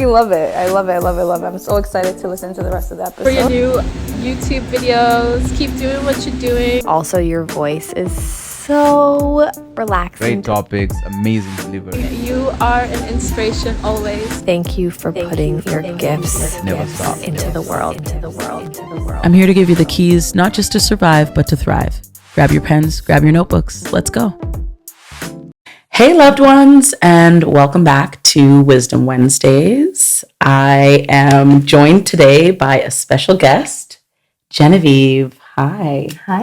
I love it. I love it. I love it. I love it. I'm so excited to listen to the rest of the episode. For your new YouTube videos, keep doing what you're doing. Also, your voice is so relaxing. Great topics, amazing delivery. You are an inspiration always. Thank you for putting your gifts Never stop. into the world. I'm here to give you the keys, not just to survive, but to thrive. Grab your pens, grab your notebooks. Let's go. Hey, loved ones, and welcome back to Wisdom Wednesdays. I am joined today by a special guest, Genevieve. Hi. Hi.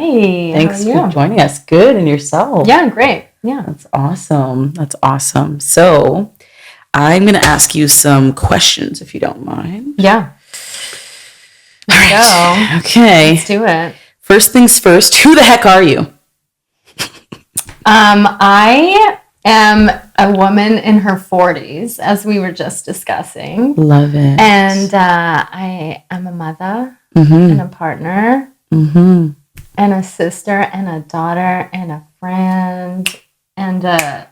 Thanks for joining us. Good, and yourself? Yeah, great. Yeah. That's awesome. That's awesome. So I'm going to ask you some questions, if you don't mind. Yeah. All right. Go. Okay. Let's do it. First things first, who the heck are you? I am a woman in her 40s, as we were just discussing. Love it. And I am a mother Mm-hmm. and a partner Mm-hmm. and a sister and a daughter and a friend and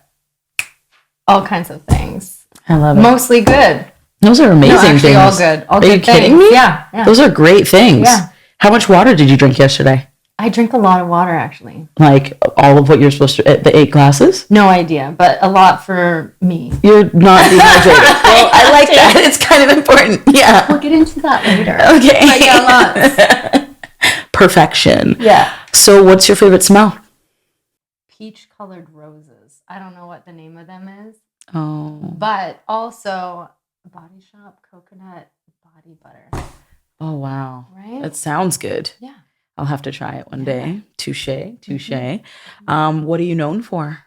all kinds of things. I love it. Mostly good. Those are amazing No, actually, things. all good. All Are good you kidding things. me? Yeah. Those are great things. Yeah. How much water did you drink yesterday? I drink a lot of water, actually. Like all of what you're supposed to, the 8 glasses? No idea, but a lot for me. You're not dehydrated. Well, I like that. It's kind of important. Yeah. We'll get into that later. Okay. I got lots. Perfection. Yeah. So what's your favorite smell? Peach-colored roses. I don't know what the name of them is, Oh. but also Body Shop coconut body butter. Oh, wow. Right? That sounds good. Yeah. I'll have to try it one day. Touche. Touche. Mm-hmm. What are you known for?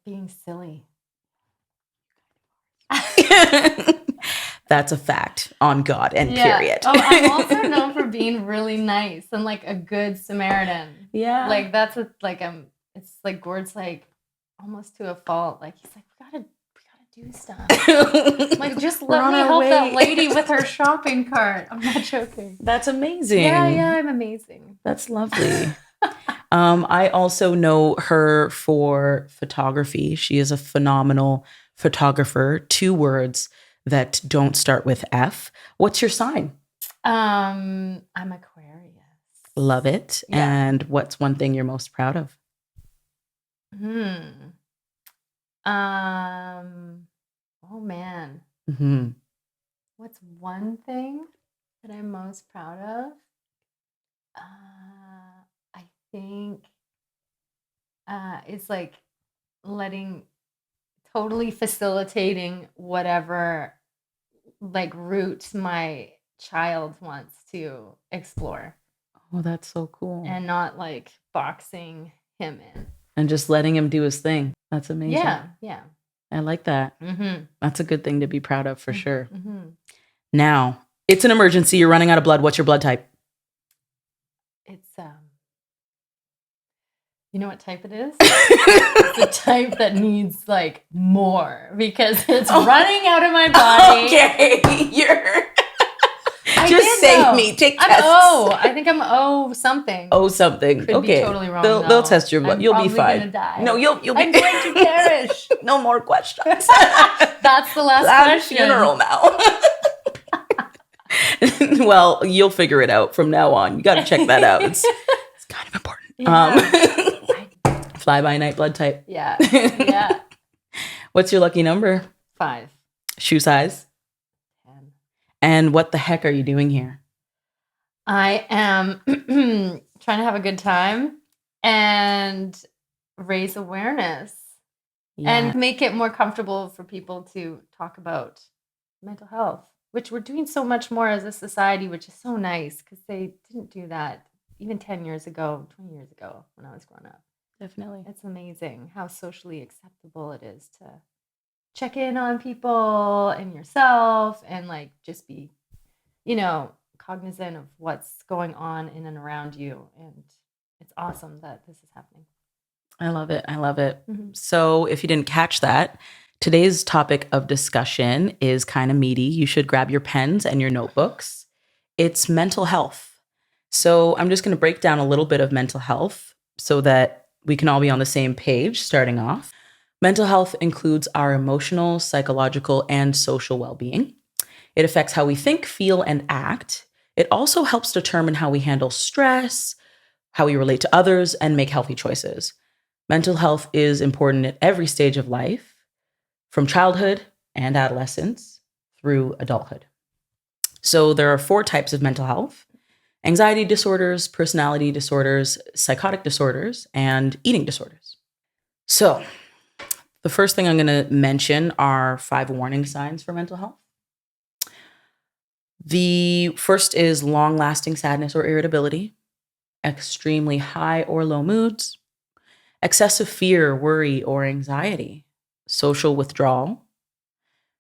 Being silly. That's a fact on God and period. Oh, I'm also known for being really nice and like a good Samaritan. Yeah. Like that's a, like it's like Gord's like almost to a fault. Like he's like we gotta do stuff. Like just We're let on me our help way. that lady with her shopping cart. I'm not joking. That's amazing. Yeah, I'm amazing. That's lovely. I also know her for photography. She is a phenomenal photographer. 2 words that don't start with F. What's your sign? I'm Aquarius. Love it. Yeah. And what's one thing you're most proud of? Oh man. Mm-hmm. What's one thing that I'm most proud of? I think it's like totally facilitating whatever like route my child wants to explore Oh, that's so cool. and not like boxing him in. And just letting him do his thing. That's amazing. Yeah. I like that. Mm-hmm. That's a good thing to be proud of for sure. Mm-hmm. Now, it's an emergency. You're running out of blood. What's your blood type? It's you know what type it is? It's the type that needs like more because it's running out of my body. Okay, you're I just did, save though. me. Take I'm tests. O. I think I'm O something. Oh, something. Could Okay, be totally wrong. They'll though. test your blood. I'm You'll be probably fine. Gonna die. No, you'll be. I'm going to perish. No more questions. That's the last Loud question. funeral now. Well, you'll figure it out from now on. You got to check that out. It's kind of important. Yeah. Fly by night blood type. Yeah. Yeah. What's your lucky number? 5. Shoe size. 10. And what the heck are you doing here? I am trying to have a good time and raise awareness and make it more comfortable for people to talk about mental health, which we're doing so much more as a society, which is so nice because they didn't do that even 10 years ago, 20 years ago when I was growing up. Definitely. It's amazing how socially acceptable it is to check in on people and yourself and like just be, cognizant of what's going on in and around you. And it's awesome that this is happening. I love it. I love it. Mhm. So if you didn't catch that, today's topic of discussion is kind of meaty. You should grab your pens and your notebooks. It's mental health. So I'm just going to break down a little bit of mental health so that we can all be on the same page starting off. Mental health includes our emotional, psychological, and social well-being. It affects how we think, feel, and act. It also helps determine how we handle stress, how we relate to others, and make healthy choices. Mental health is important at every stage of life, from childhood and adolescence through adulthood. So there are 4 types of mental health: anxiety disorders, personality disorders, psychotic disorders, and eating disorders. So the first thing I'm going to mention are 5 warning signs for mental health. The first is long-lasting sadness or irritability, extremely high or low moods, excessive fear, worry, or anxiety, social withdrawal,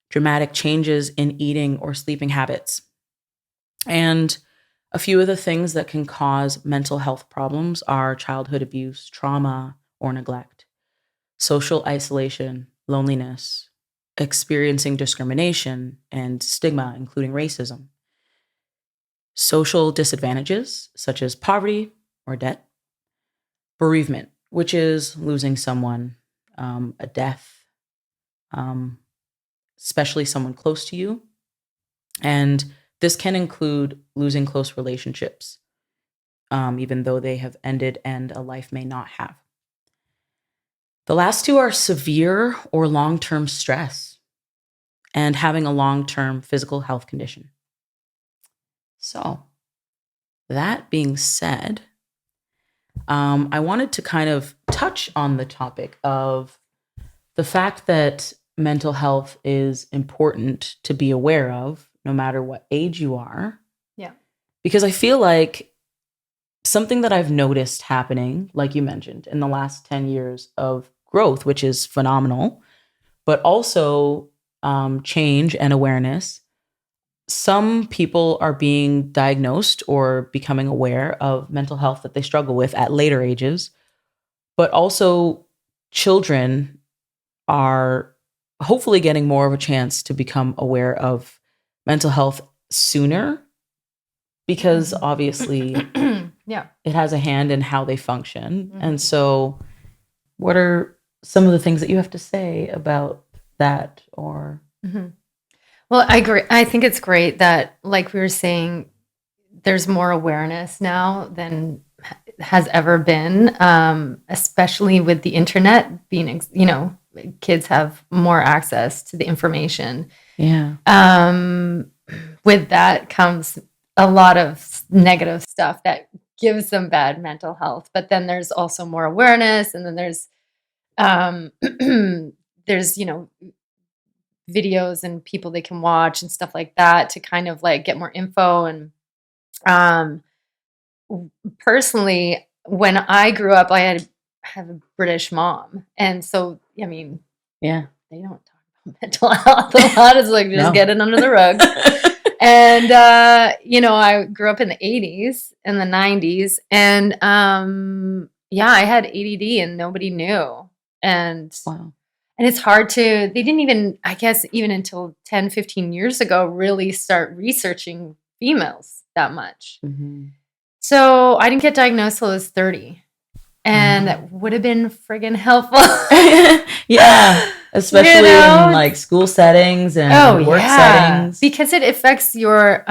dramatic changes in eating or sleeping habits. And a few of the things that can cause mental health problems are childhood abuse, trauma, or neglect, social isolation, loneliness, experiencing discrimination and stigma, including racism, social disadvantages such as poverty or debt, bereavement, which is losing someone, a death, especially someone close to you. And this can include losing close relationships, even though they have ended and a life may not have. The last 2 are severe or long-term stress and having a long-term physical health condition. So, that being said, I wanted to kind of touch on the topic of the fact that mental health is important to be aware of, no matter what age you are. Yeah. Because I feel like something that I've noticed happening, like you mentioned, in the last 10 years of growth, which is phenomenal, but also change and awareness. Some people are being diagnosed or becoming aware of mental health that they struggle with at later ages, but also children are hopefully getting more of a chance to become aware of mental health sooner, because obviously Yeah. it has a hand in how they function. And so what are some of the things that you have to say about that? Or Well, I agree. I think it's great that, like we were saying, there's more awareness now than has ever been, especially with the internet being, kids have more access to the information. yeah. With that comes a lot of negative stuff that gives them bad mental health. But then there's also more awareness, and then there's there's videos and people they can watch and stuff like that to kind of like get more info. And personally, when I grew up, I have a British mom, and so I mean, Yeah. they don't talk about mental health a lot. It's like just No. get it under the rug. And I grew up in the 80s and the 90s, and I had ADD and nobody knew. And Wow. and it's hard to, they didn't even, I guess, even until 10, 15 years ago, really start researching females that much. So I didn't get diagnosed till I was 30. And that would have been friggin' helpful. Yeah. Especially in like school settings and work settings. Because it affects your,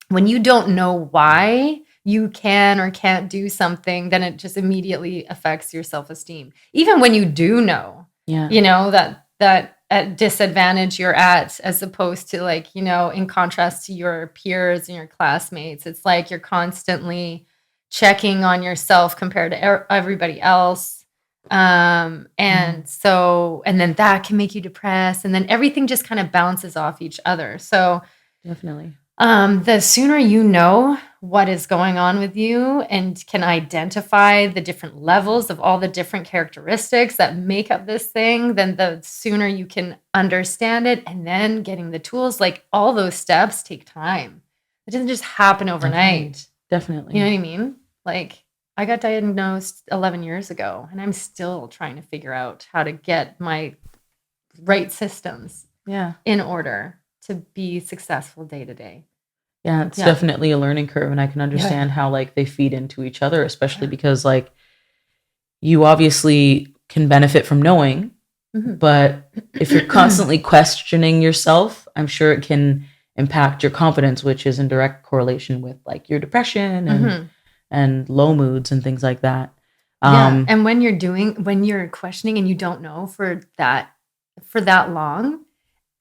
when you don't know why you can or can't do something, then it just immediately affects your self-esteem. Even when you do know, that at disadvantage you're at, as opposed to like, in contrast to your peers and your classmates, it's like you're constantly checking on yourself compared to everybody else. And then that can make you depressed, and then everything just kind of bounces off each other. So Definitely. the sooner you know what is going on with you and can identify the different levels of all the different characteristics that make up this thing, then the sooner you can understand it. And then getting the tools, like all those steps take time. It doesn't just happen overnight. Definitely. You know what I mean? Like, I got diagnosed 11 years ago, and I'm still trying to figure out how to get my right systems in order to be successful day to day. Yeah, it's definitely a learning curve, and I can understand how like they feed into each other, especially because like you obviously can benefit from knowing, But if you're constantly questioning yourself, I'm sure it can impact your confidence, which is in direct correlation with like your depression and low moods and things like that. And when you're questioning and you don't know for that long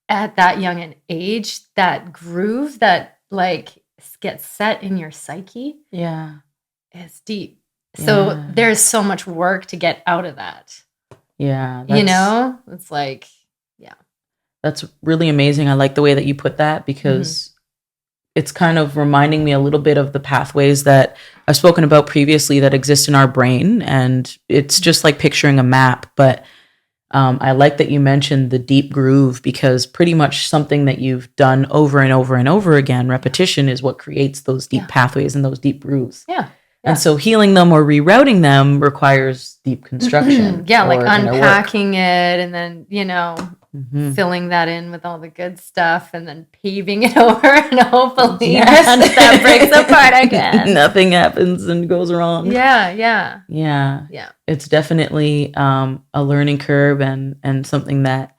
at that young an age, that groove that like gets set in your psyche, it's deep. So there's so much work to get out of that. Yeah. It's like, that's really amazing. I like the way that you put that because it's kind of reminding me a little bit of the pathways that I've spoken about previously that exist in our brain. And it's just like picturing a map. But I like that you mentioned the deep groove because pretty much something that you've done over and over and over again, repetition is what creates those deep pathways and those deep grooves. Yeah. And so healing them or rerouting them requires deep construction. Like unpacking it and then, filling that in with all the good stuff and then paving it over and hopefully that breaks apart again. Nothing happens and goes wrong. Yeah. It's definitely a learning curve and something that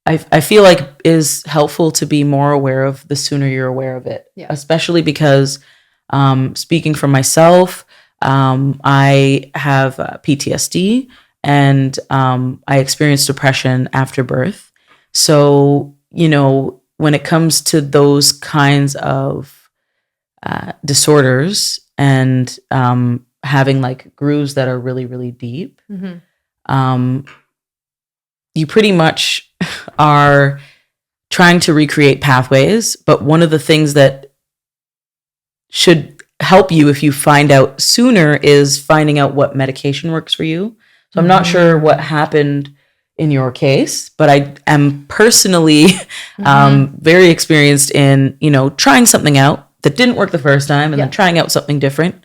I feel like is helpful to be more aware of the sooner you're aware of it. Yeah. Especially because speaking for myself, I have PTSD and I experienced depression after birth. So, when it comes to those kinds of disorders and having like grooves that are really, really deep, you pretty much are trying to recreate pathways. But one of the things that should help you if you find out sooner is finding out what medication works for you. So I'm not sure what happened in your case, but I am personally very experienced in, trying something out that didn't work the first time and then trying out something different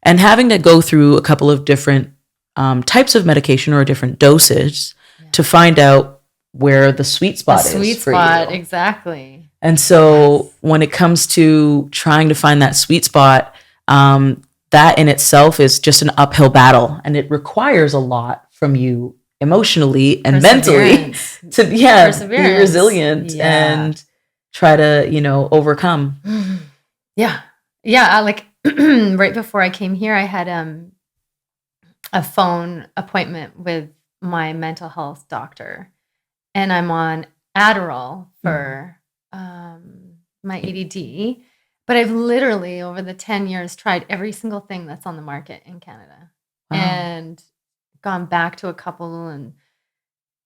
and having to go through a couple of different types of medication or different doses to find out where the sweet spot is for you. Exactly. And so when it comes to trying to find that sweet spot, that in itself is just an uphill battle. And it requires a lot from you emotionally and mentally to be resilient and try to, overcome. Yeah. Like right before I came here, I had a phone appointment with my mental health doctor. And I'm on Adderall for my ADD, but I've literally over the 10 years tried every single thing that's on the market in Canada and gone back to a couple and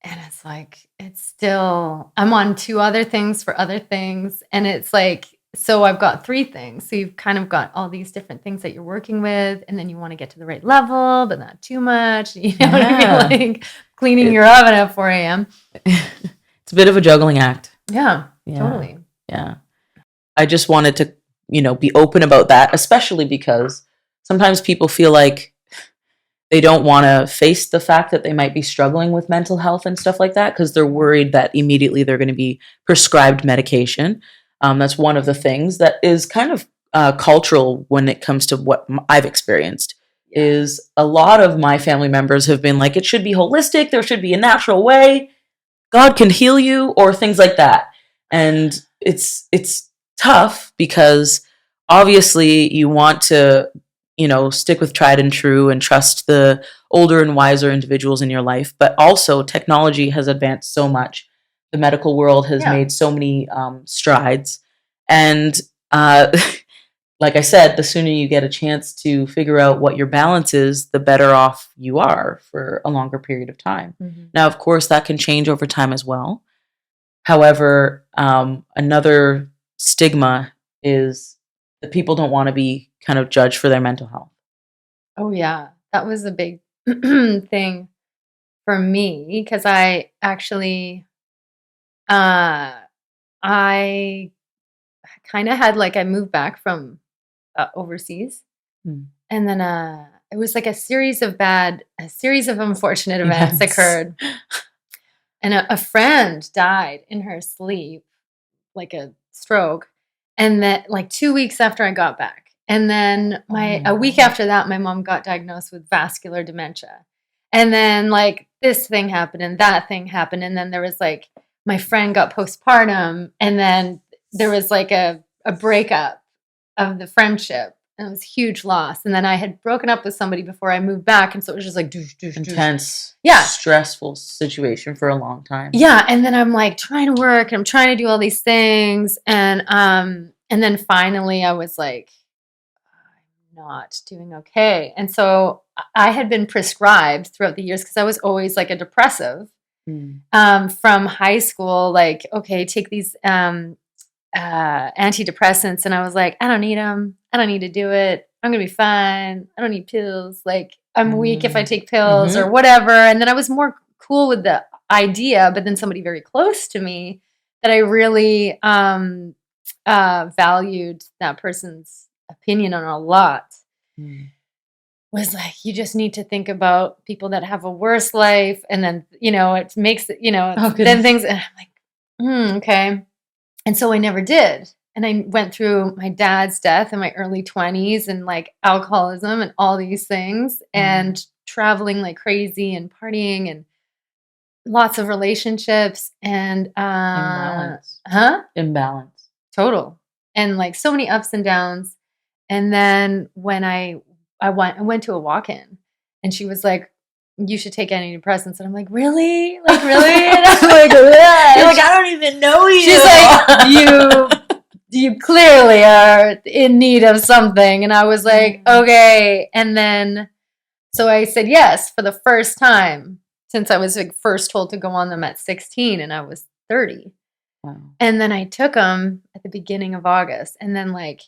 it's like, it's still, I'm on 2 other things for other things. And it's like, so I've got 3 things. So you've kind of got all these different things that you're working with and then you want to get to the right level, but not too much, what I mean? Like cleaning your oven at 4 a.m. It's a bit of a juggling act. Yeah, totally. Yeah. I just wanted to, be open about that, especially because sometimes people feel like they don't want to face the fact that they might be struggling with mental health and stuff like that because they're worried that immediately they're going to be prescribed medication. That's one of the things that is kind of cultural when it comes to what I've experienced is a lot of my family members have been like, it should be holistic. There should be a natural way. God can heal you or things like that. And it's tough because obviously you want to, stick with tried and true and trust the older and wiser individuals in your life. But also technology has advanced so much. The medical world has made so many strides. And like I said, the sooner you get a chance to figure out what your balance is, the better off you are for a longer period of time. Now, of course, that can change over time as well. However, another stigma is that people don't want to be kind of judged for their mental health. Oh, yeah. That was a big thing for me because I actually, I kind of had like, I moved back from overseas. And then it was like a series of unfortunate events occurred. And a friend died in her sleep, like a stroke. And that like 2 weeks after I got back. And then a week after that, my mom got diagnosed with vascular dementia. And then like this thing happened and that thing happened. And then there was like, my friend got postpartum, and then there was like a breakup of the friendship. And it was a huge loss. And then I had broken up with somebody before I moved back. And so it was just like intense, yeah, stressful situation for a long time. Yeah. And then I'm like trying to work, and I'm trying to do all these things. And then finally I was like, I'm not doing okay. And so I had been prescribed throughout the years, because I was always like a depressive from high school, like, okay, take these antidepressants. And I was like, I don't need them. I don't need to do it. I'm going to be fine. I don't need pills. Like, I'm weak if I take pills or whatever. And then I was more cool with the idea, but then somebody very close to me that I really valued that person's opinion on a lot was like, you just need to think about people that have a worse life. And then, it makes it, then things, and I'm like, okay. And so I never did. And I went through my dad's death in my early 20s, and like alcoholism and all these things, and traveling like crazy and partying and lots of relationships and imbalance. Total. And like so many ups and downs. And then when I went to a walk-in, and she was like, you should take antidepressants. And I'm like, really? Like, really? And I'm like, yeah. You're like, I don't even know you. She's like, you clearly are in need of something. And I was like, okay. And then, so I said yes for the first time since I was like first told to go on them at 16, and I was 30. Wow. And then I took them at the beginning of August. And then like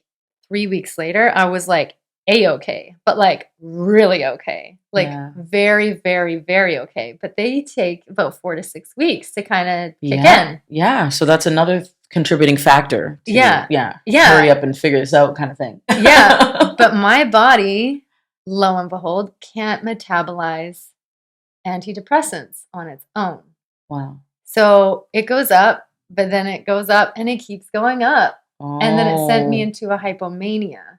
3 weeks later, I was like A-okay, but like really okay. Like very, very, very okay. But they take about 4 to 6 weeks to kind of kick in. Yeah. So that's another contributing factor. Yeah. Hurry up and figure this out kind of thing. Yeah. But my body, lo and behold, can't metabolize antidepressants on its own. Wow. So it goes up, but then it goes up and it keeps going up. And then it sent me into a hypomania.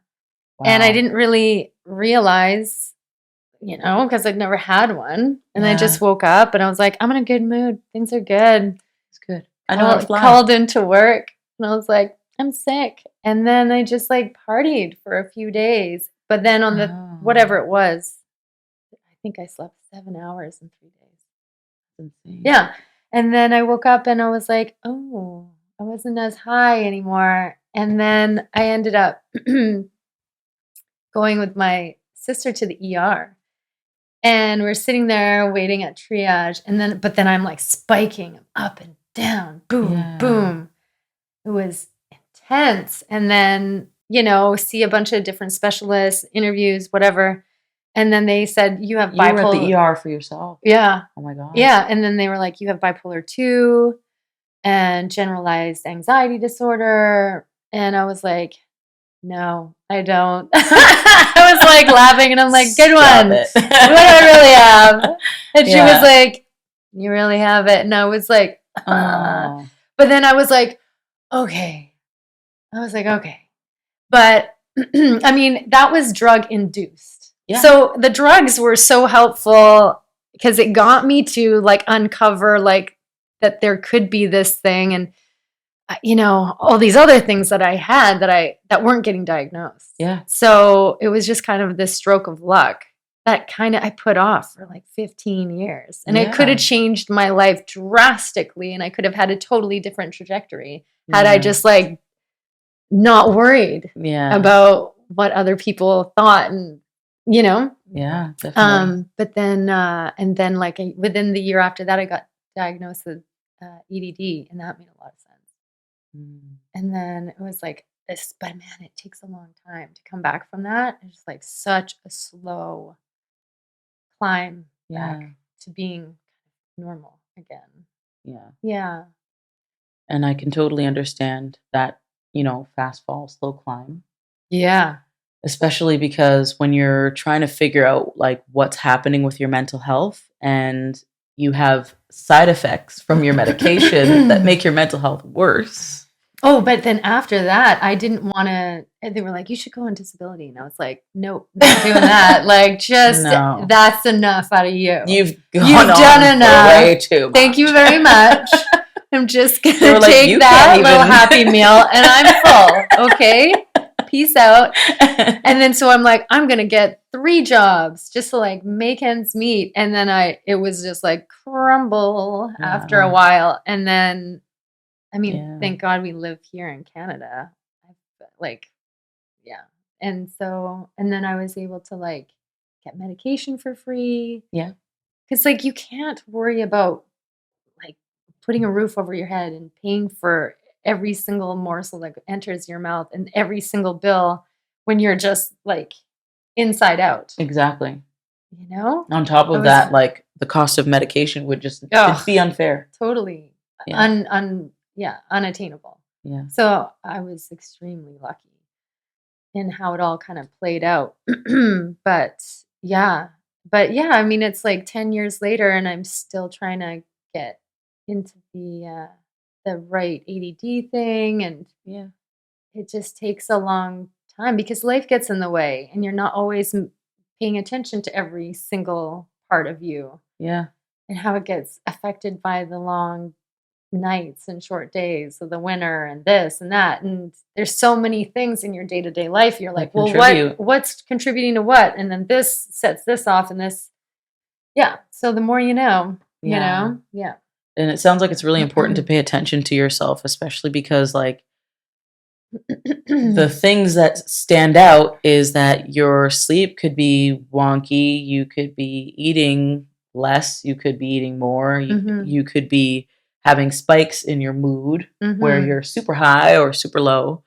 Wow. And I didn't really realize, because I'd never had one. And I just woke up and I was like, I'm in a good mood. Things are good. It's good. I know it's called into work, and I was like, I'm sick. And then I just like partied for a few days. But then on the whatever it was, I think I slept 7 hours in 3 days. That's insane. Yeah. And then I woke up and I was like, oh, I wasn't as high anymore. And then I ended up going with my sister to the ER. And we're sitting there waiting at triage. But then I'm like spiking up and down, boom, boom. It was intense. And then, see a bunch of different specialists, interviews, whatever. And then they said, you have bipolar. You were at the ER for yourself. Yeah. Oh my God. Yeah. And then they were like, you have bipolar 2 and generalized anxiety disorder. And I was like, no, I don't. I was like laughing, and I'm like, good one. What do I really have? And she was like, you really have it. And I was like, but then I was like, okay. But I mean, that was drug induced. Yeah. So the drugs were so helpful because it got me to like uncover like that there could be this thing, and all these other things that I had that weren't getting diagnosed. Yeah. So it was just kind of this stroke of luck that kind of I put off for like 15 years. And it could have changed my life drastically, and I could have had a totally different trajectory had I just like not worried about what other people thought, and Yeah, definitely. But then and then like within the year after that, I got diagnosed with EDD, and that made a lot of sense. And then it was like this, but man, it takes a long time to come back from that. It's just like such a slow climb back to being normal again. Yeah. Yeah. And I can totally understand that, fast fall, slow climb. Yeah. Especially because when you're trying to figure out like what's happening with your mental health, and you have side effects from your medication that make your mental health worse. Oh, but then after that, I didn't want to. They were like, "You should go on disability," and I was like, "Nope, not doing that. Like, just No. that's enough out of you. You've done on enough. way too much. Thank you very much. I'm just gonna They were like, take "You that can't little even-" Happy Meal, and I'm full. Okay, peace out." And then so I'm like, I'm gonna get 3 jobs just to like make ends meet. And then it was just like crumble after a while. And then, I mean, thank God we live here in Canada. Like, yeah. And so, and then I was able to like get medication for free. Yeah. Because like you can't worry about like putting a roof over your head and paying for every single morsel that enters your mouth and every single bill when you're just like inside out. Exactly. You know? On top of that, like the cost of medication would just it'd be unfair. Totally. Unattainable. Yeah. So I was extremely lucky in how it all kind of played out. But yeah, I mean, it's like 10 years later and I'm still trying to get into the right ADD thing. And it just takes a long time because life gets in the way and you're not always paying attention to every single part of you. Yeah. And how it gets affected by the long nights and short days of the winter and this and that. And there's so many things in your day-to-day life. You're like, well, what's contributing to what? And then this sets this off and this. Yeah. So the more you know, you know? Yeah. And it sounds like it's really important to pay attention to yourself, especially because like the things that stand out is that your sleep could be wonky. You could be eating less. You could be eating more. You could be having spikes in your mood where you're super high or super low.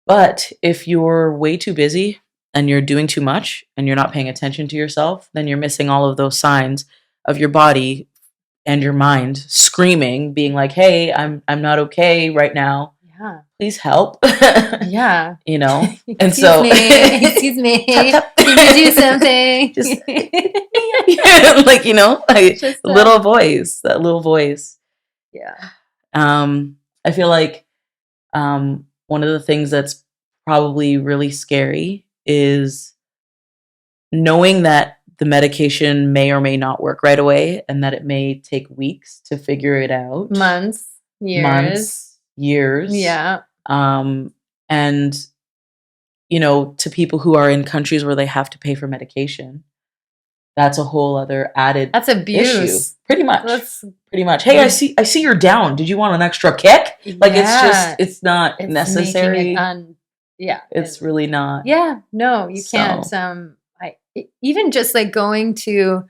But if you're way too busy and you're doing too much and you're not paying attention to yourself, then you're missing all of those signs of your body and your mind screaming, being like, "Hey, I'm not okay right now. Yeah. Please help." Yeah. You know? And excuse me. Can you do something? Just like, you know, like that little voice. Yeah. I feel like one of the things that's probably really scary is knowing that the medication may or may not work right away and that it may take weeks to figure it out. Months, years. Yeah. And, you know, to people who are in countries where they have to pay for medication, that's a whole other added That's abuse. Issue. Pretty much. Hey, I see you're down. Did you want an extra kick? Like it's not necessary. It's really not. Yeah. No, you can't. Even just like going to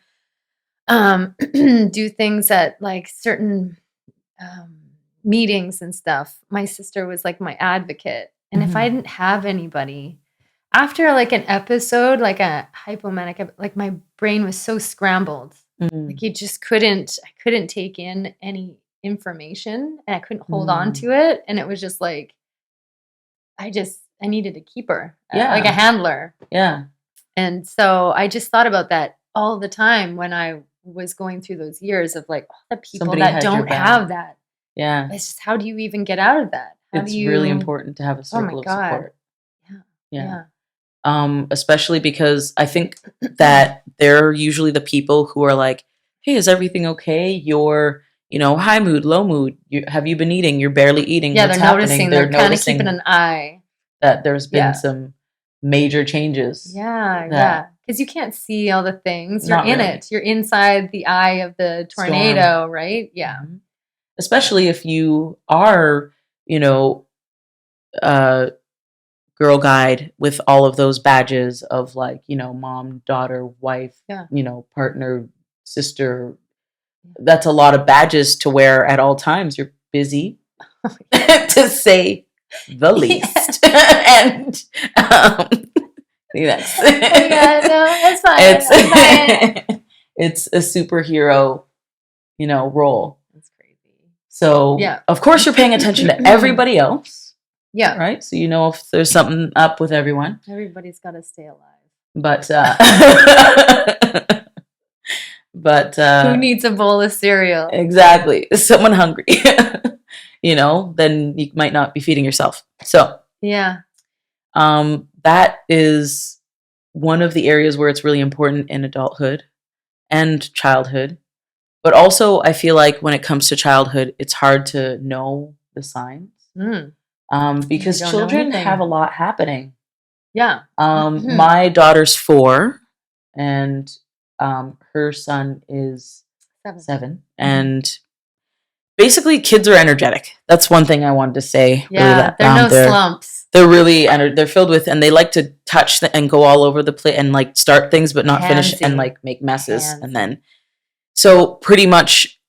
do things at like certain meetings and stuff. My sister was like my advocate. And if I didn't have anybody, after like an episode, like a hypomanic, like my brain was so scrambled. Like I couldn't take in any information and I couldn't hold on to it. And it was just like, I needed a keeper, like a handler. Yeah. And so I just thought about that all the time when I was going through those years of like all the people that don't have that. Yeah. It's just, how do you even get out of that? It's really important to have a circle of support. Yeah. Especially because I think that they're usually the people who are like, "Hey, is everything okay? You're, you know, high mood, low mood. Have you been eating? You're barely eating. Yeah, What's they're happening?" noticing. They're kind of keeping an eye. That there's been some major changes. Yeah. Because you can't see all the things. You're in it. You're inside the eye of the tornado, right? Yeah. Especially if you are, you know, Girl Guide with all of those badges of like, you know, mom, daughter, wife, you know, partner, sister. That's a lot of badges to wear at all times. You're busy, to say the least. And that's it's fine. It's a superhero, you know, role. That's crazy. So of course you're paying attention to everybody else. Yeah. Right? So you know if there's something up with everyone. Everybody's got to stay alive. But But who needs a bowl of cereal? Exactly. Is someone hungry? then you might not be feeding yourself. So Yeah. that is one of the areas where it's really important in adulthood and childhood. But also, I feel like when it comes to childhood, it's hard to know the signs because children have a lot happening. Yeah. My daughter's 4, and her son is 7. And basically, kids are energetic. That's one thing I wanted to say. Yeah, really, they're no slumps. They're really they're filled with, and they like to touch and go all over the place and like start things but not finish and like make messes. And then, so pretty much,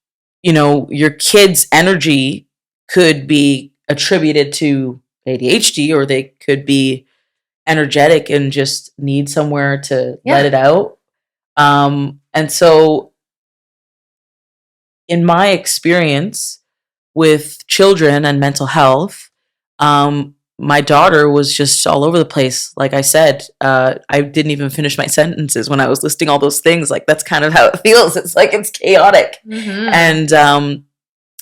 your kid's energy could be attributed to ADHD, or they could be energetic and just need somewhere to let it out. And so in my experience with children and mental health, my daughter was just all over the place. Like I said, I didn't even finish my sentences when I was listing all those things. Like, that's kind of how it feels. It's like it's chaotic. And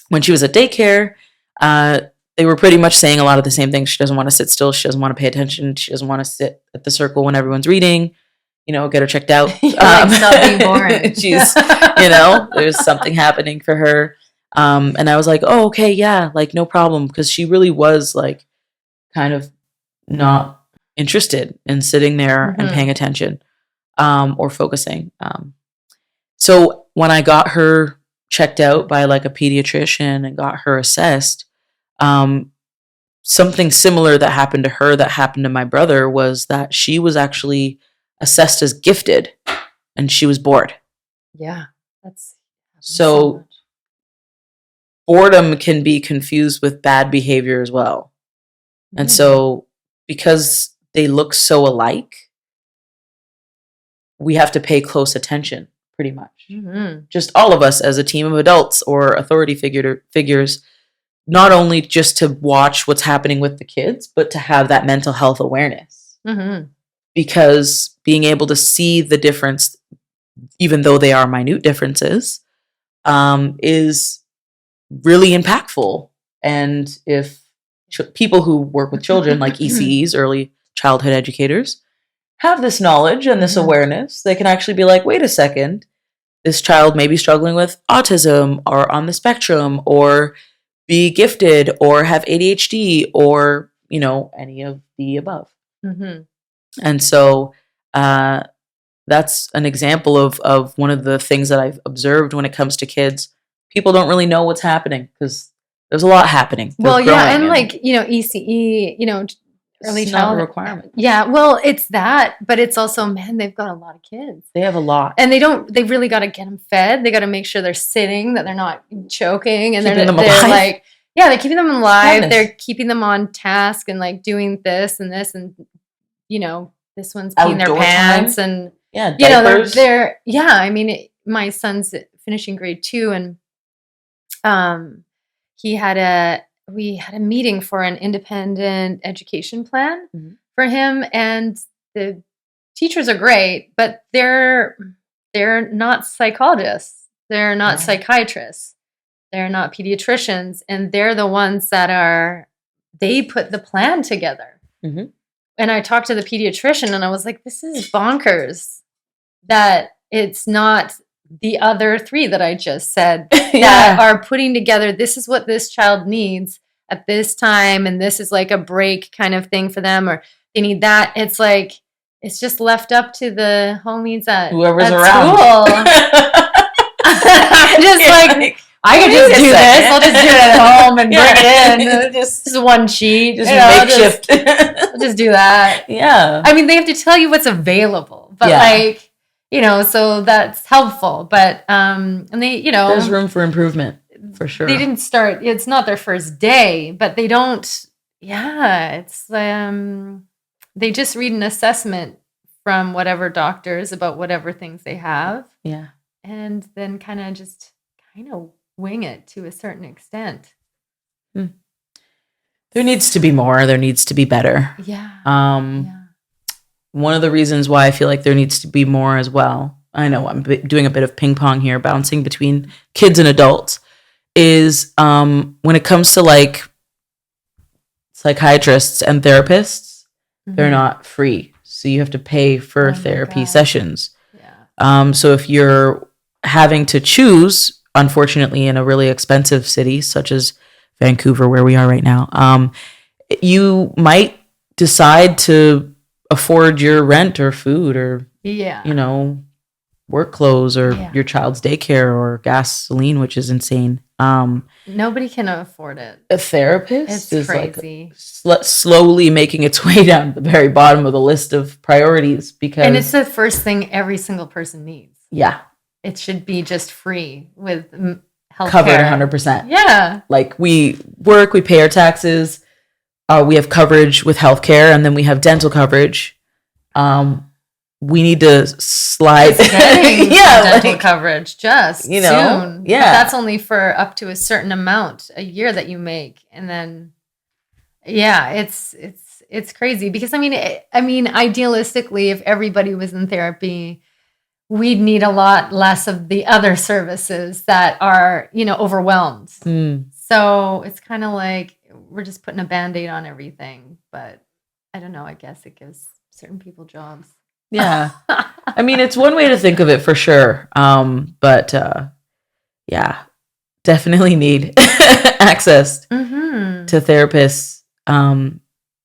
when she was at daycare, they were pretty much saying a lot of the same things. She doesn't want to sit still. She doesn't want to pay attention. She doesn't want to sit at the circle when everyone's reading. Get her checked out. Stop being boring. She's, there's something happening for her. And I was like, oh, okay, yeah, like no problem. Because she really was like kind of not interested in sitting there and paying attention or focusing. So when I got her checked out by like a pediatrician and got her assessed, something similar that happened to her that happened to my brother was that she was actually assessed as gifted and she was bored. Yeah, that's so boredom can be confused with bad behavior as well. And so because they look so alike, we have to pay close attention pretty much. Just all of us as a team of adults or authority figures, not only just to watch what's happening with the kids, but to have that mental health awareness. Because being able to see the difference, even though they are minute differences, is really impactful. And if people who work with children, like ECEs, early childhood educators, have this knowledge and this awareness, they can actually be like, wait a second, this child may be struggling with autism or on the spectrum or be gifted or have ADHD or, any of the above. And so that's an example of one of the things that I've observed when it comes to kids. People don't really know what's happening because there's a lot happening. Well, yeah, and like, ECE, early childhood requirement. Yeah, well, it's that, but it's also, man, they've got a lot of kids. They have a lot. And they really got to get them fed. They got to make sure they're sitting, that they're not choking. And they're like, yeah, they're keeping them alive. Goodness. They're keeping them on task and like doing this and this and, this one's peeing their pants and, diapers. they're I mean, my son's finishing grade 2 and we had a meeting for an independent education plan for him, and the teachers are great, but they're not psychologists, they're not psychiatrists, they're not pediatricians, and they're the ones that they put the plan together. And I talked to the pediatrician and I was like, this is bonkers that it's not the other 3 that I just said that are putting together, this is what this child needs at this time, and this is like a break kind of thing for them, or they need that. It's like, it's just left up to the homies at whoever's around. School. I'm just like, I could just do this. I'll just do it at home and bring it in. Just one sheet. Just makeshift. I'll just do that. Yeah. I mean, they have to tell you what's available, but so that's helpful. But and they, there's room for improvement for sure. They didn't start. It's not their first day, but they don't. Yeah, it's they just read an assessment from whatever doctors about whatever things they have. Yeah, and then kind of wing it to a certain extent. There needs to be more. There needs to be better. Yeah. One of the reasons why I feel like there needs to be more as well, I know I'm doing a bit of ping pong here, bouncing between kids and adults, is when it comes to like psychiatrists and therapists, they're not free. So you have to pay for therapy sessions. Yeah. So if you're having to choose, unfortunately, in a really expensive city such as Vancouver, where we are right now, you might decide to afford your rent or food or, you know, work clothes or your child's daycare or gasoline, which is insane. Nobody can afford it. A therapist is crazy. Like slowly making its way down to the very bottom of the list of priorities because it's the first thing every single person needs. Yeah. It should be just free with health covered care. 100%. Yeah. Like we work, we pay our taxes, we have coverage with healthcare, and then we have dental coverage. We need to slide dental coverage just soon. Yeah. But that's only for up to a certain amount a year that you make. And then it's crazy because I mean idealistically if everybody was in therapy, we'd need a lot less of the other services that are, overwhelmed. So it's kind of like we're just putting a Band-Aid on everything, but I don't know, I guess it gives certain people jobs. Yeah. I mean, it's one way to think of it for sure. But definitely need access to therapists.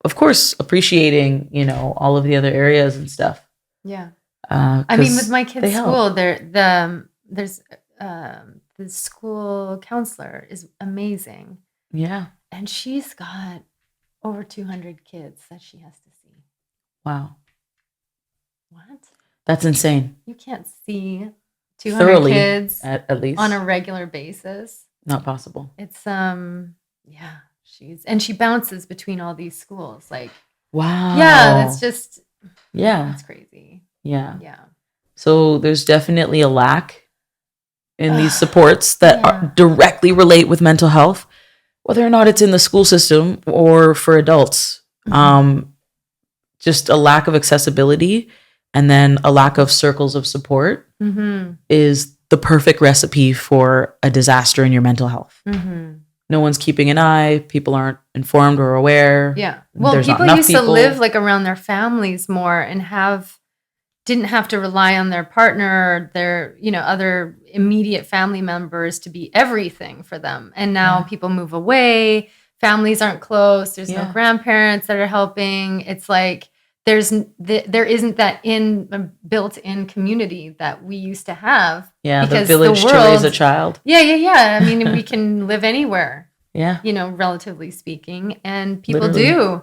Of course, appreciating, all of the other areas and stuff. Yeah. I mean, with my kids' school, there's the school counselor is amazing. Yeah. And she's got over 200 kids that she has to see. Wow. What? That's insane. You can't see 200 thoroughly, kids at least on a regular basis. Not possible. It's she bounces between all these schools. Like, wow. Yeah, that's just it's crazy. Yeah. Yeah. So there's definitely a lack in these supports that directly relate with mental health, whether or not it's in the school system or for adults. Just a lack of accessibility and then a lack of circles of support is the perfect recipe for a disaster in your mental health. No one's keeping an eye. People aren't informed or aware. Yeah. Well, people used to live like around their families more and didn't have to rely on their partner or their, other immediate family members to be everything for them. And now people move away. Families aren't close. There's no grandparents that are helping. It's like there isn't that built-in community that we used to have. Yeah, the village to raise a child. Yeah. I mean, we can live anywhere. Yeah. Relatively speaking. And people do.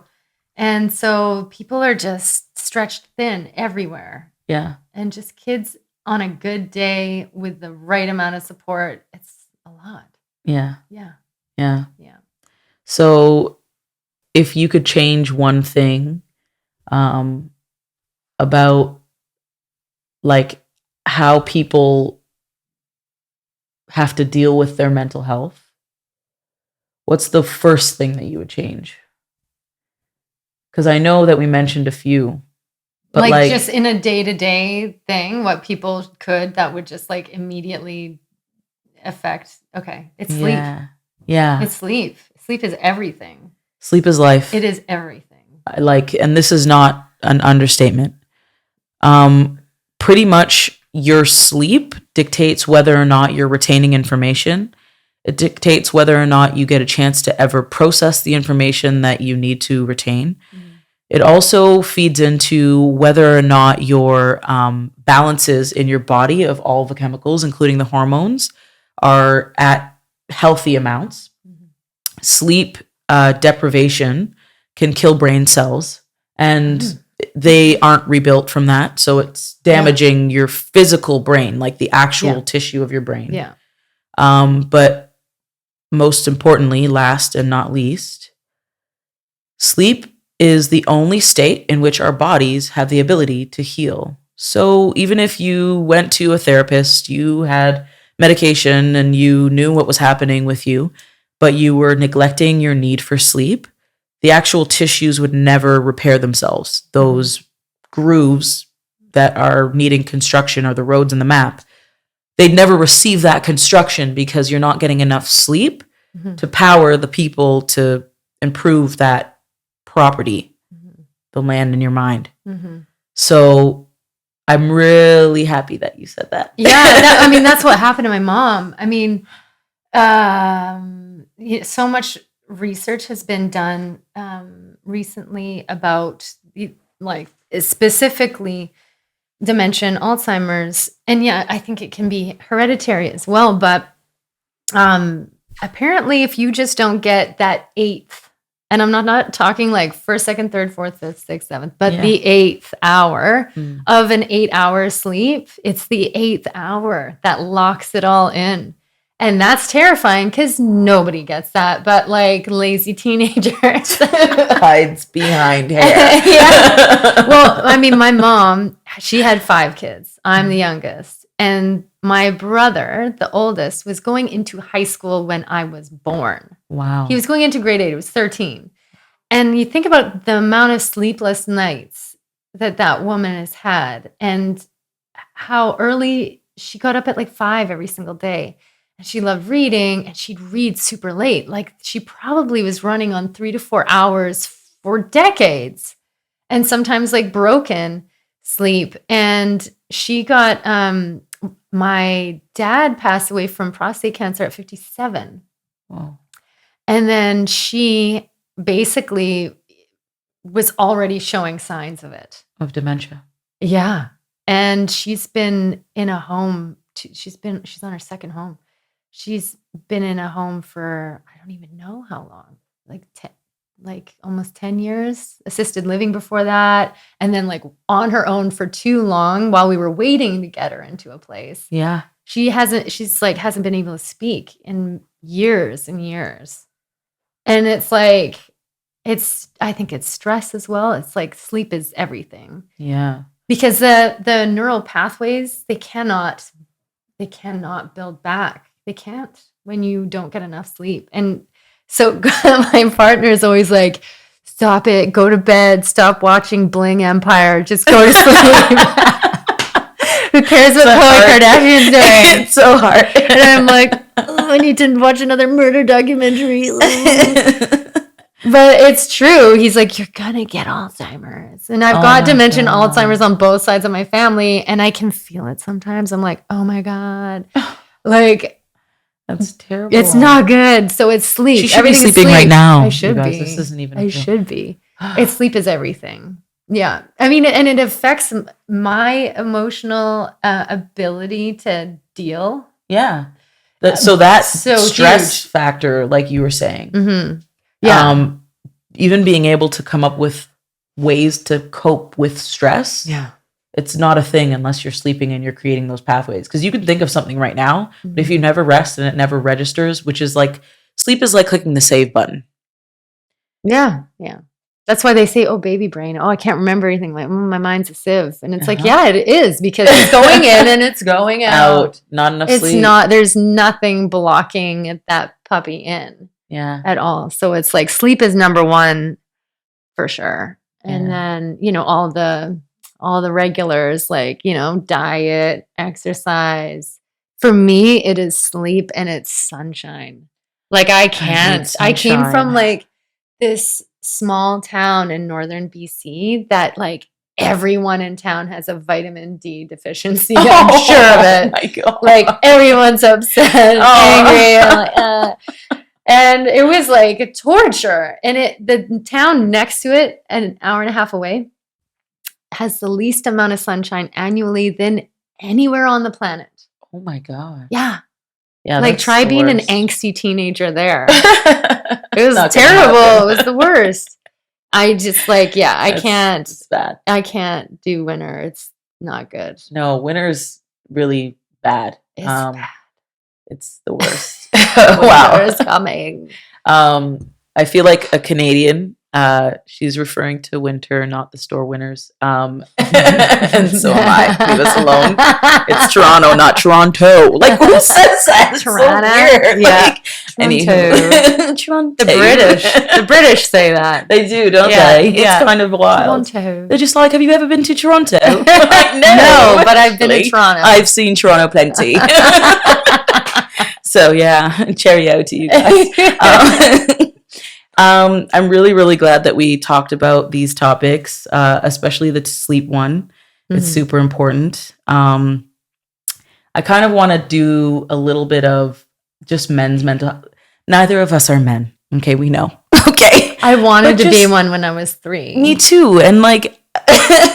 And so people are just stretched thin everywhere. Yeah. And just kids on a good day with the right amount of support, it's a lot. Yeah. Yeah. Yeah. Yeah. So if you could change one thing about like how people have to deal with their mental health, what's the first thing that you would change? Because I know that we mentioned a few, but like just in a day-to-day thing, what people that would just like immediately affect. Okay, it's sleep. Yeah, it's sleep. Sleep is everything. Sleep is life. It is everything. And this is not an understatement. Pretty much your sleep dictates whether or not you're retaining information. It dictates whether or not you get a chance to ever process the information that you need to retain. It also feeds into whether or not your balances in your body of all the chemicals, including the hormones, are at healthy amounts. Sleep deprivation can kill brain cells, and they aren't rebuilt from that. So it's damaging your physical brain, like the actual tissue of your brain. Yeah. But most importantly, last and not least, sleep is the only state in which our bodies have the ability to heal. So even if you went to a therapist, you had medication and you knew what was happening with you, but you were neglecting your need for sleep, the actual tissues would never repair themselves. Those grooves that are needing construction or the roads in the map, they'd never receive that construction because you're not getting enough sleep to power the people to improve that property, the land in your mind. So I'm really happy that you said that. Yeah, that's what happened to my mom. I mean, so much research has been done recently about like specifically dementia, Alzheimer's, and yeah, I think it can be hereditary as well. But apparently, if you just don't get that eighth, and I'm not talking like first, second, third, fourth, fifth, sixth, seventh, but the 8th hour of an 8-hour sleep, it's the 8th hour that locks it all in. And that's terrifying because nobody gets that, but like lazy teenagers. Hides behind hair. Yeah. Well, I mean, my mom, she had 5 kids. I'm the youngest. And my brother, the oldest, was going into high school when I was born. Wow. He was going into grade 8. He was 13. And you think about the amount of sleepless nights that woman has had and how early she got up at like 5 every single day. And she loved reading and she'd read super late. Like she probably was running on 3 to 4 hours for decades and sometimes like broken sleep. And she got, my dad passed away from prostate cancer at 57. Wow. And then she basically was already showing signs of it. Of dementia. Yeah. And she's been in a home. She's on her 2nd home. She's been in a home for, I don't even know how long, like almost 10 years, assisted living before that. And then like on her own for too long while we were waiting to get her into a place. Yeah. She's hasn't been able to speak in years and years. And it's like, I think it's stress as well. It's like sleep is everything. Yeah. Because the neural pathways, they cannot build back. They can't when you don't get enough sleep. And so my partner is always like, stop it, go to bed, stop watching Bling Empire, just go to sleep. Who cares what Khloe Kardashian's doing? It's so hard. And I'm like, I need to watch another murder documentary. But it's true. He's like, you're gonna get Alzheimer's. And I've got dementia and Alzheimer's on both sides of my family, and I can feel it sometimes. I'm like, oh my God. Like, that's terrible. It's not good. So it's sleep. She should be sleeping right now. I should be. This isn't even. I should be. It's sleep is everything. Yeah. I mean, and it affects my emotional ability to deal. Yeah. So that stress huge. factor, like you were saying. Mm-hmm. Yeah. Even being able to come up with ways to cope with stress. Yeah. It's not a thing unless you're sleeping and you're creating those pathways. Because you can think of something right now, but if you never rest and it never registers, which is like, sleep is like clicking the save button. Yeah. Yeah. That's why they say, oh, baby brain. Oh, I can't remember anything. Like, my mind's a sieve. And it's like, yeah, it is, because it's going in and it's going out. Not enough it's sleep. There's nothing blocking that puppy in. Yeah. At all. So it's like sleep is number one for sure. And then, all the regulars, like, diet, exercise. For me, it is sleep and it's sunshine. Like I came from like this small town in northern BC that like everyone in town has a vitamin D deficiency. I'm sure of it. My God. Like everyone's upset, angry. And it was like a torture. And the town next to it, an hour and a half away, has the least amount of sunshine annually than anywhere on the planet. Oh my God. Yeah. Yeah. Like try being an angsty teenager there. It was terrible. It was the worst. I just I can't. It's bad. I can't do winter. It's not good. No, winter's really bad. It's bad. It's the worst. Wow. Winter is coming. I feel like a Canadian She's referring to winter, not the store winners. And so am I. Leave us alone. It's Toronto, not Toronto. Like, who says that? It's Toronto? so weird. Yeah. Like, anywho. Toronto. The British say that. They do, don't Yeah, they? yeah. It's kind of wild. Toronto. They're just like, have you ever been to Toronto? Like, No, but I've been to actually, Toronto. I've seen Toronto plenty. So yeah, cheerio to you guys. I'm really, really glad that we talked about these topics, especially the sleep one. It's super important. I kind of want to do a little bit of just men's mental. Neither of us are men. Okay, we know. Okay, I wanted But to be just- one when I was 3. me too. And like,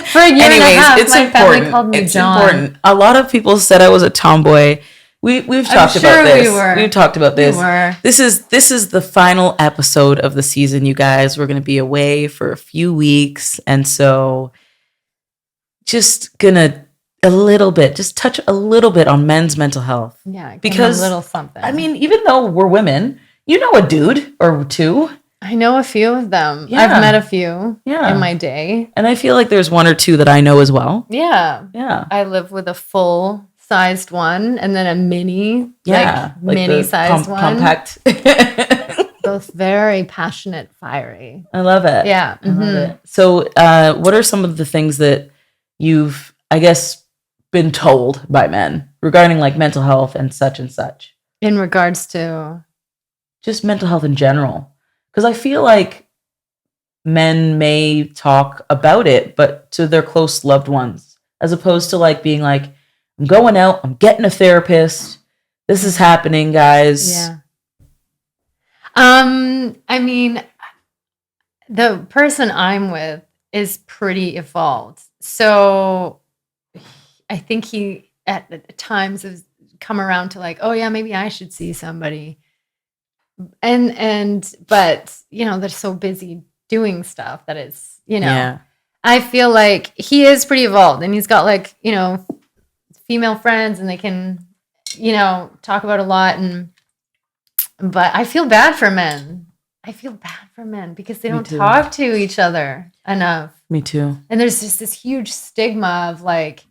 For a year and a half, it's my important. family called me It's John. important. A lot of people said I was a tomboy. We've talked sure about this. we were. We've talked about this. We were. This is the final episode of the season, you guys. We're going to be away for a few weeks, and so just gonna touch a little bit on men's mental health. Yeah, Because, a little something. I mean, even though we're women, you know a dude or two, I know a few of them. Yeah. I've met a few Yeah. in my day. and I feel like there's one or two that I know as well. Yeah. Yeah, I live with a full-sized one and then a mini, yeah, like the mini-sized one. compact. Both very passionate, fiery. I love it. Yeah. I love it. So, what are some of the things that you've, I guess, been told by men regarding like mental health and such? In regards to, Just mental health in general. Because I feel like men may talk about it, but to their close loved ones, as opposed to like being like, I'm going out, I'm getting a therapist. This is happening, guys. yeah. I mean, the person I'm with is pretty evolved. So I think he at times has come around to like, oh yeah, maybe I should see somebody. But they're so busy doing stuff that it's, Yeah. I feel like he is pretty evolved and he's got like, female friends and they can, talk about a lot but I feel bad for men. Because they Me don't too. talk to each other enough. Me too. And there's just this huge stigma of like,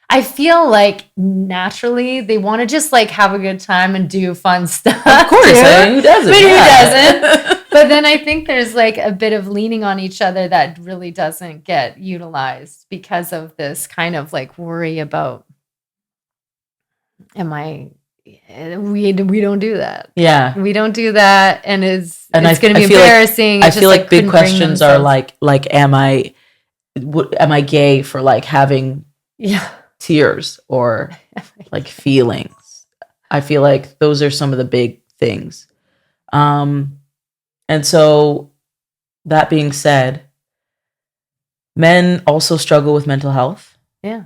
I feel like naturally they want to just like have a good time and do fun stuff. Of course. too. I mean, who doesn't? But who Yeah. doesn't? But then I think there's like a bit of leaning on each other that really doesn't get utilized because of this kind of like worry about, we don't do that. Yeah. We don't do that. And it's And going to be I feel like- embarrassing. I It's feel just, like big couldn't bring questions are themselves- like, am I gay for like having yeah. tears or like feelings? I feel like those are some of the big things. And so that being said, men also struggle with mental health. Yeah.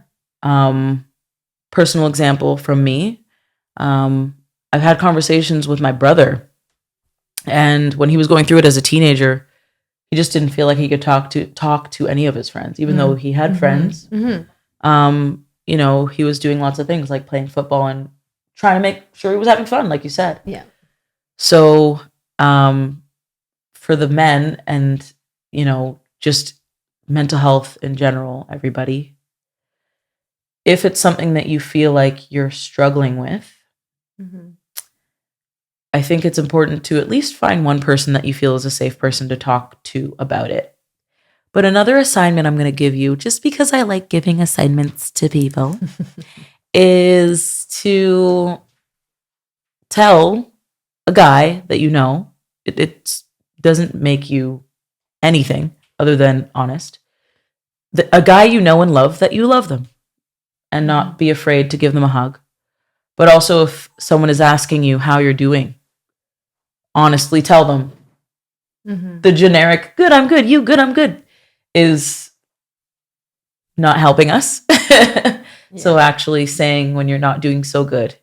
Personal example from me. I've had conversations with my brother, and when he was going through it as a teenager, he just didn't feel like he could talk to any of his friends, even though he had friends. Mm-hmm. He was doing lots of things like playing football and trying to make sure he was having fun, like you said. Yeah. So, for the men and, just mental health in general, everybody, if it's something that you feel like you're struggling with, Mm-hmm. I think it's important to at least find one person that you feel is a safe person to talk to about it. But another assignment I'm going to give you, just because I like giving assignments to people, is to tell a guy that it doesn't make you anything other than honest, a guy you know and love, that you love them, and not be afraid to give them a hug. But also, if someone is asking you how you're doing, honestly tell them. Mm-hmm. The generic, good, I'm good, you good, I'm good, is not helping us. So actually saying when you're not doing so good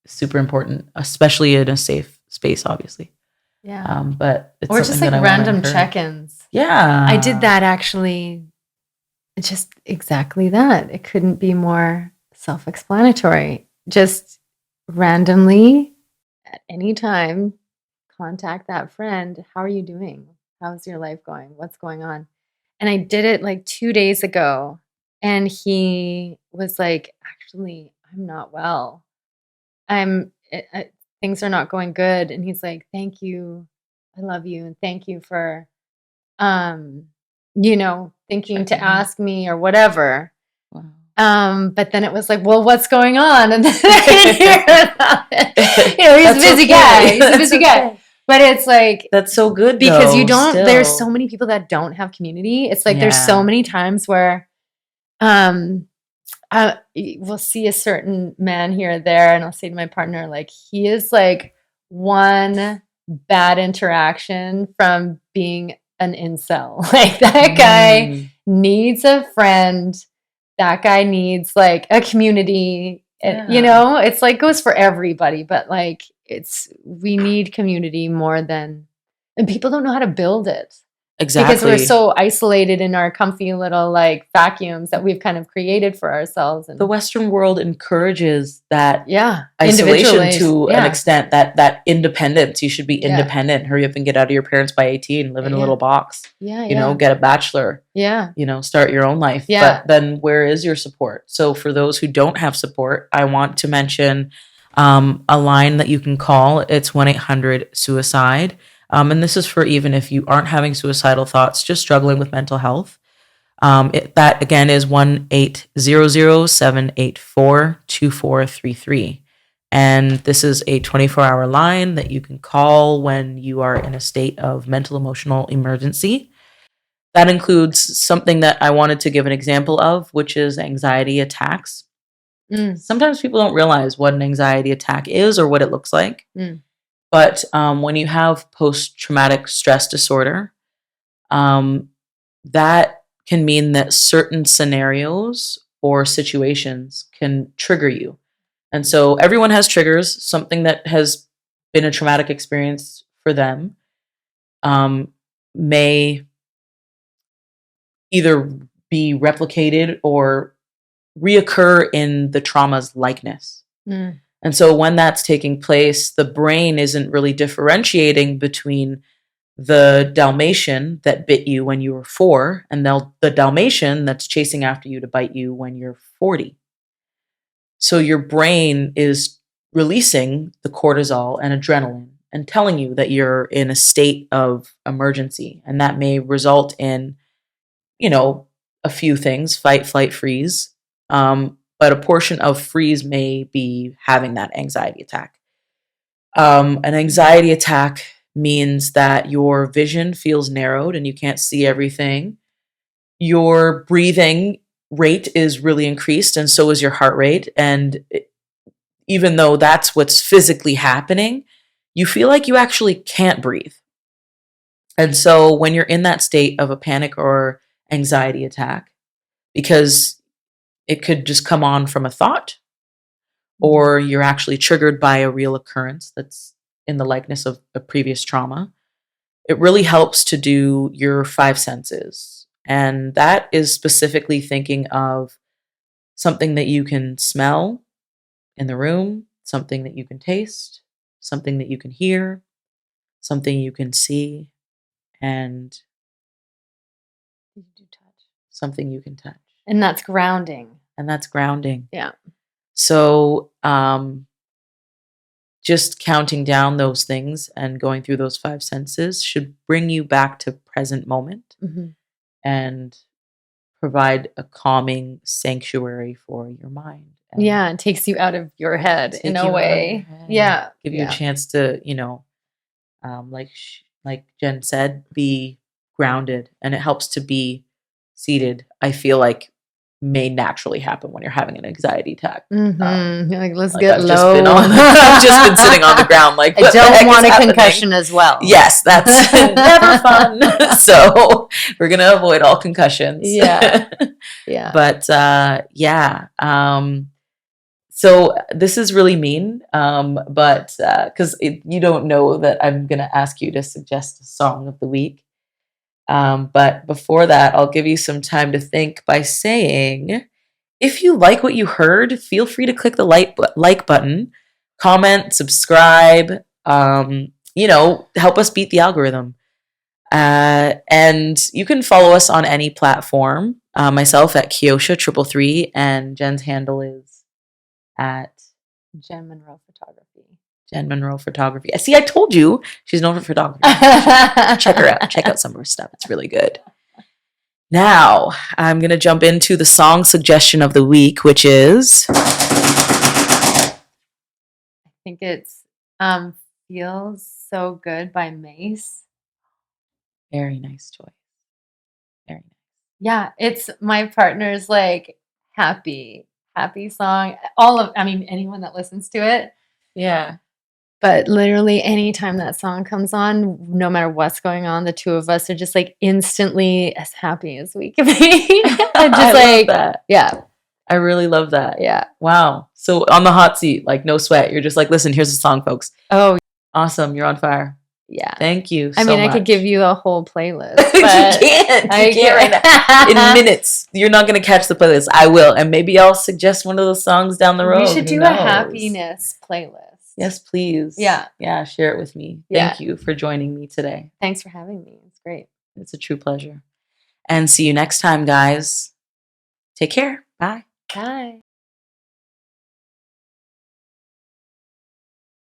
is super important, especially in a safe space, obviously. Yeah. But it's Or just something like that I wanna random encourage. check-ins. Yeah. I did that actually. Just exactly that. It couldn't be more self-explanatory. Just randomly at any time contact that friend. How are you doing? how's your life going? What's going on? And I did it like 2 days ago. And he was like, actually, I'm not well. Things are not going good. And he's like, thank you. I love you. And thank you for, thinking to ask me or whatever. Wow. But then it was like, well, what's going on? And then I didn't hear about it. He's a busy guy. He's a busy guy. But it's like, that's so good because though, there's so many people that don't have community. It's like, there's so many times where, we'll see a certain man here or there, and I'll say to my partner, like, he is like one bad interaction from being an incel. Like, that guy needs a friend. That guy needs like a community. It's like goes for everybody, but like we need community more than, and people don't know how to build it. Exactly. Because we're so isolated in our comfy little like vacuums that we've kind of created for ourselves. And the Western world encourages that isolation to an extent, that independence. You should be independent. Hurry up and get out of your parents by 18, live in a little box. Get a bachelor. Start your own life. But then where is your support? So for those who don't have support, I want to mention a line that you can call. It's 1-800-SUICIDE. And this is for even if you aren't having suicidal thoughts, just struggling with mental health. That again is 1-800-784-2433. And this is a 24-hour line that you can call when you are in a state of mental emotional emergency. That includes something that I wanted to give an example of, which is anxiety attacks. Sometimes people don't realize what an anxiety attack is or what it looks like. But when you have post-traumatic stress disorder, that can mean that certain scenarios or situations can trigger you. And so everyone has triggers. Something that has been a traumatic experience for them may either be replicated or reoccur in the trauma's likeness. And so when that's taking place, the brain isn't really differentiating between the Dalmatian that bit you when you were 4 and the Dalmatian that's chasing after you to bite you when you're 40. So your brain is releasing the cortisol and adrenaline and telling you that you're in a state of emergency. And that may result in, a few things: fight, flight, freeze. But a portion of freeze may be having that anxiety attack. An anxiety attack means that your vision feels narrowed and you can't see everything. Your breathing rate is really increased, and so is your heart rate. And even though that's what's physically happening, you feel like you actually can't breathe. And so when you're in that state of a panic or anxiety attack, because it could just come on from a thought, or you're actually triggered by a real occurrence that's in the likeness of a previous trauma. It really helps to do your 5 senses. And that is specifically thinking of something that you can smell in the room, something that you can taste, something that you can hear, something you can see, and something you can touch. And that's grounding. Yeah. So just counting down those things and going through those 5 senses should bring you back to present moment and provide a calming sanctuary for your mind. And it takes you out of your head in a way. Give you a chance to, like Jen said, be grounded. And it helps to be seated. I feel like may naturally happen when you're having an anxiety attack. You're like, let's get low. I've just been sitting on the ground like, I don't want a concussion as well. Yes, that's never fun. So we're going to avoid all concussions. Yeah. But so this is really mean, but because you don't know that I'm going to ask you to suggest a song of the week. But before that, I'll give you some time to think by saying, if you like what you heard, feel free to click the like button, comment, subscribe, help us beat the algorithm. And you can follow us on any platform. Myself at Keyosha 333, and Jen's handle is at Jen Monroe Photography. Jen Monroe Photography. See, I told you she's known for photography. Check her out. Check out some of her stuff. It's really good. Now, I'm going to jump into the song suggestion of the week, which is... I think it's Feels So Good by Mace. Very nice choice. Very nice. Yeah, it's my partner's like happy song. Anyone that listens to it. Yeah. But literally anytime that song comes on, no matter what's going on, the two of us are just like instantly as happy as we can be. And just love that. Yeah. I really love that. Yeah. Wow. So on the hot seat, like no sweat. You're just like, listen, here's the song, folks. Oh, awesome. You're on fire. Yeah. Thank you so I much. could give you a whole playlist. But you can't right now. In minutes. You're not going to catch the playlist. I will. And maybe I'll suggest one of those songs down the road. We should do a happiness playlist. Yes, please. Yeah. Yeah, share it with me. Yeah. Thank you for joining me today. Thanks for having me. It's great. It's a true pleasure. And see you next time, guys. Take care. Bye. Bye.